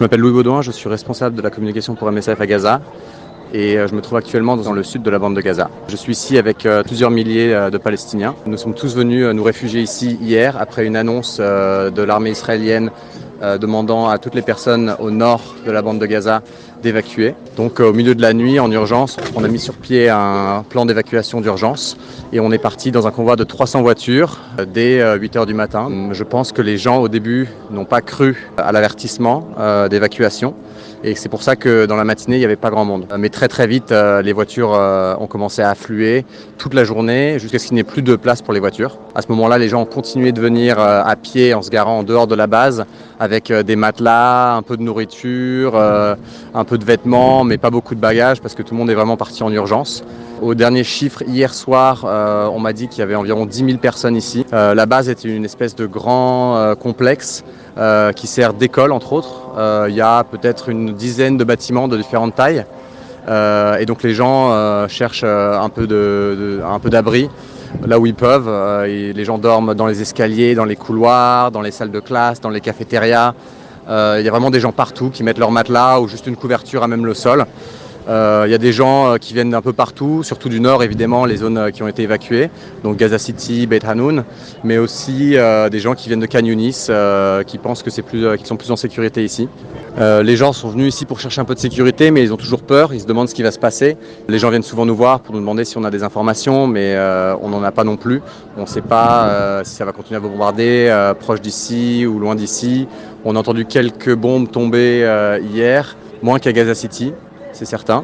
m'appelle Louis Baudouin, je suis responsable de la communication pour MSF à Gaza et je me trouve actuellement dans le sud de la bande de Gaza. Je suis ici avec plusieurs milliers de Palestiniens. Nous sommes tous venus nous réfugier ici hier après une annonce de l'armée israélienne demandant à toutes les personnes au nord de la bande de Gaza d'évacuer. Donc au milieu de la nuit, en urgence, on a mis sur pied un plan d'évacuation d'urgence et on est parti dans un convoi de 300 voitures dès 8h du matin. Je pense que les gens au début n'ont pas cru à l'avertissement d'évacuation. Et c'est pour ça que dans la matinée, il n'y avait pas grand monde. Mais très très vite, les voitures ont commencé à affluer toute la journée jusqu'à ce qu'il n'y ait plus de place pour les voitures. À ce moment-là, les gens ont continué de venir à pied en se garant en dehors de la base avec des matelas, un peu de nourriture, un peu de vêtements, mais pas beaucoup de bagages parce que tout le monde est vraiment parti en urgence. Au dernier chiffre, hier soir, on m'a dit qu'il y avait environ 10 000 personnes ici. La base était une espèce de grand complexe qui sert d'école, entre autres. Il y a peut-être une dizaine de bâtiments de différentes tailles. Et donc les gens cherchent un peu d'abri là où ils peuvent. Et les gens dorment dans les escaliers, dans les couloirs, dans les salles de classe, dans les cafétérias. Il y a vraiment des gens partout qui mettent leur matelas ou juste une couverture à même le sol. Il y a des gens qui viennent d'un peu partout, surtout du nord évidemment, les zones qui ont été évacuées, donc Gaza City, Beit Hanoun, mais aussi des gens qui viennent de Khan Younis, qui pensent que qu'ils sont plus en sécurité ici. Les gens sont venus ici pour chercher un peu de sécurité, mais ils ont toujours peur, ils se demandent ce qui va se passer. Les gens viennent souvent nous voir pour nous demander si on a des informations, mais on n'en a pas non plus. On ne sait pas si ça va continuer à bombarder proche d'ici ou loin d'ici. On a entendu quelques bombes tomber hier, moins qu'à Gaza City. C'est certain.